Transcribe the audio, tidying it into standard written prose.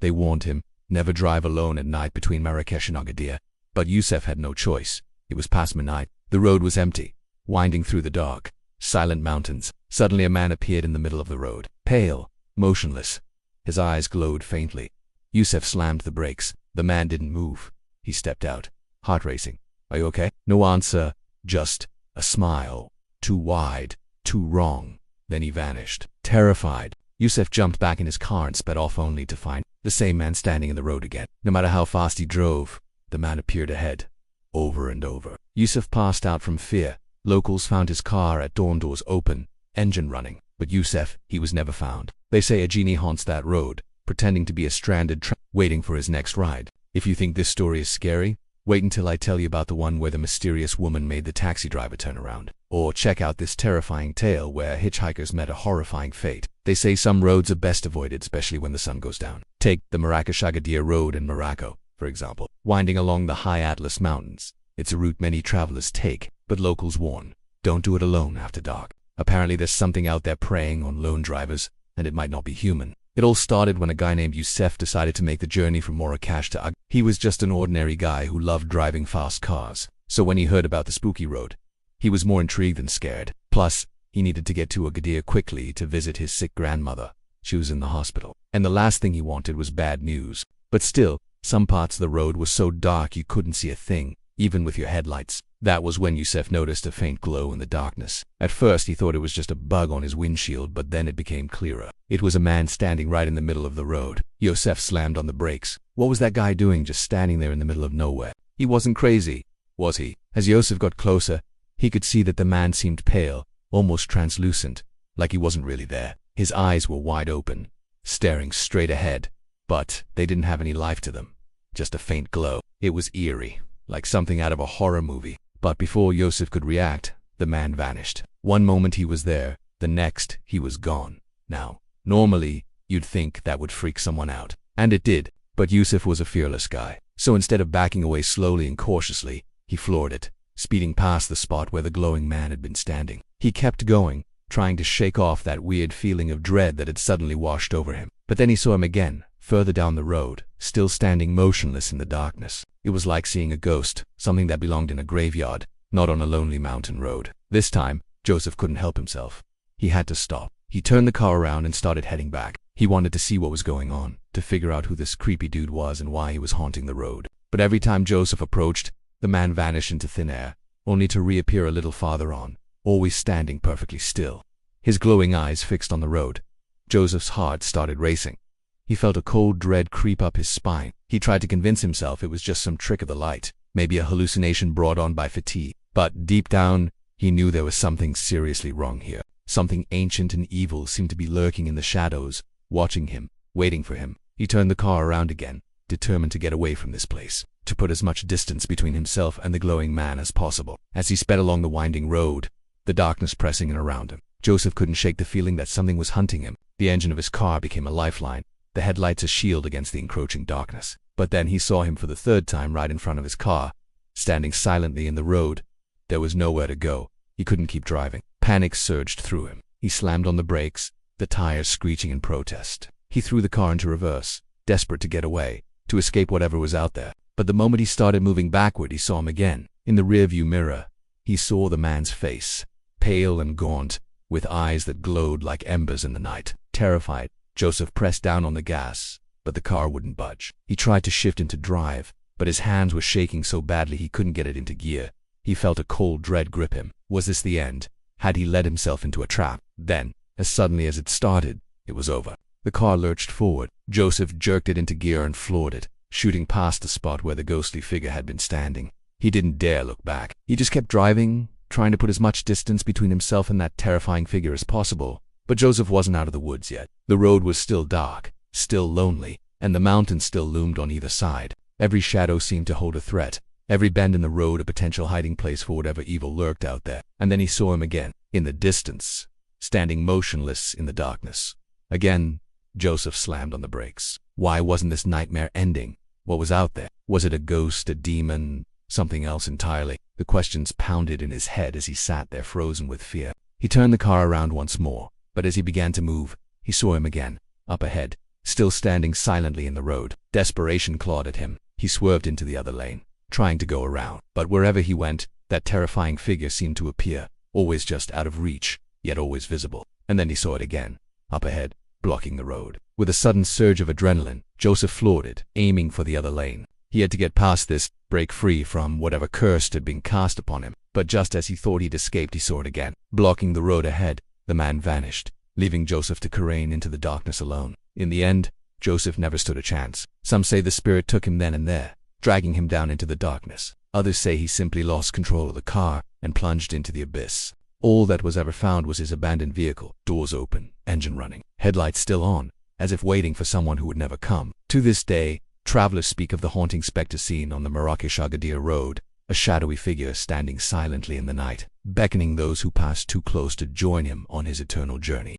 They warned him, never drive alone at night between Marrakech and Agadir. But Yusuf had no choice. It was past midnight. The road was empty, winding through the dark, silent mountains. Suddenly a man appeared in the middle of the road, pale, motionless. His eyes glowed faintly. Yusuf slammed the brakes. The man didn't move. He stepped out, heart racing. "Are you okay?" No answer, just a smile. Too wide, too wrong. Then he vanished. Terrified, Yusuf jumped back in his car and sped off, only to find the same man standing in the road again. No matter how fast he drove, the man appeared ahead, over and over. Yusuf passed out from fear. Locals found his car at dawn, doors open, engine running. But Yusuf, he was never found. They say a genie haunts that road, pretending to be a stranded waiting for his next ride. If you think this story is scary, wait until I tell you about the one where the mysterious woman made the taxi driver turn around. Or check out this terrifying tale where hitchhikers met a horrifying fate. They say some roads are best avoided, especially when the sun goes down. Take the Marrakech-Agadir road in Morocco, for example, winding along the high Atlas Mountains. It's a route many travelers take, but locals warn, don't do it alone after dark. Apparently there's something out there preying on lone drivers, and it might not be human. It all started when a guy named Yusuf decided to make the journey from Marrakech to Agadir. He was just an ordinary guy who loved driving fast cars. So when he heard about the spooky road, he was more intrigued than scared. Plus, he needed to get to Agadir quickly to visit his sick grandmother. She was in the hospital. And the last thing he wanted was bad news. But still, some parts of the road were so dark you couldn't see a thing, even with your headlights. That was when Yusuf noticed a faint glow in the darkness. At first he thought it was just a bug on his windshield, but then it became clearer. It was a man standing right in the middle of the road. Yusuf slammed on the brakes. What was that guy doing just standing there in the middle of nowhere? He wasn't crazy, was he? As Yusuf got closer, he could see that the man seemed pale, almost translucent, like he wasn't really there. His eyes were wide open, staring straight ahead, but they didn't have any life to them. Just a faint glow. It was eerie, like something out of a horror movie. But before Yusuf could react, the man vanished. One moment he was there, the next he was gone. Now, normally, you'd think that would freak someone out. And it did, but Yusuf was a fearless guy. So instead of backing away slowly and cautiously, he floored it, speeding past the spot where the glowing man had been standing. He kept going, trying to shake off that weird feeling of dread that had suddenly washed over him. But then he saw him again, further down the road, still standing motionless in the darkness. It was like seeing a ghost, something that belonged in a graveyard, not on a lonely mountain road. This time, Joseph couldn't help himself. He had to stop. He turned the car around and started heading back. He wanted to see what was going on, to figure out who this creepy dude was and why he was haunting the road. But every time Joseph approached, the man vanished into thin air, only to reappear a little farther on, always standing perfectly still. His glowing eyes fixed on the road. Joseph's heart started racing. He felt a cold dread creep up his spine. He tried to convince himself it was just some trick of the light, maybe a hallucination brought on by fatigue. But deep down, he knew there was something seriously wrong here. Something ancient and evil seemed to be lurking in the shadows, watching him, waiting for him. He turned the car around again, determined to get away from this place, to put as much distance between himself and the glowing man as possible. As he sped along the winding road, the darkness pressing in around him, Joseph couldn't shake the feeling that something was hunting him. The engine of his car became a lifeline, the headlights a shield against the encroaching darkness. But then he saw him for the third time right in front of his car, standing silently in the road. There was nowhere to go. He couldn't keep driving. Panic surged through him. He slammed on the brakes, the tires screeching in protest. He threw the car into reverse, desperate to get away, to escape whatever was out there. But the moment he started moving backward, he saw him again. In the rearview mirror, he saw the man's face, pale and gaunt, with eyes that glowed like embers in the night. Terrified, Joseph pressed down on the gas, but the car wouldn't budge. He tried to shift into drive, but his hands were shaking so badly he couldn't get it into gear. He felt a cold dread grip him. Was this the end? Had he led himself into a trap? Then, as suddenly as it started, it was over. The car lurched forward. Joseph jerked it into gear and floored it, shooting past the spot where the ghostly figure had been standing. He didn't dare look back. He just kept driving, trying to put as much distance between himself and that terrifying figure as possible. But Joseph wasn't out of the woods yet. The road was still dark, still lonely, and the mountains still loomed on either side. Every shadow seemed to hold a threat, every bend in the road a potential hiding place for whatever evil lurked out there. And then he saw him again, in the distance, standing motionless in the darkness. Again, Joseph slammed on the brakes. Why wasn't this nightmare ending? What was out there? Was it a ghost, a demon, something else entirely? The questions pounded in his head as he sat there frozen with fear. He turned the car around once more, but as he began to move, he saw him again, up ahead, still standing silently in the road. Desperation clawed at him. He swerved into the other lane, trying to go around. But wherever he went, that terrifying figure seemed to appear, always just out of reach, yet always visible. And then he saw it again, up ahead, blocking the road. With a sudden surge of adrenaline, Joseph floored it, aiming for the other lane. He had to get past this, break free from whatever curse had been cast upon him. But just as he thought he'd escaped, he saw it again. Blocking the road ahead, the man vanished, leaving Joseph to careen into the darkness alone. In the end, Joseph never stood a chance. Some say the spirit took him then and there, dragging him down into the darkness. Others say he simply lost control of the car and plunged into the abyss. All that was ever found was his abandoned vehicle, doors open, engine running, headlights still on, as if waiting for someone who would never come. To this day, travelers speak of the haunting specter seen on the Marrakech-Agadir road, a shadowy figure standing silently in the night, beckoning those who pass too close to join him on his eternal journey.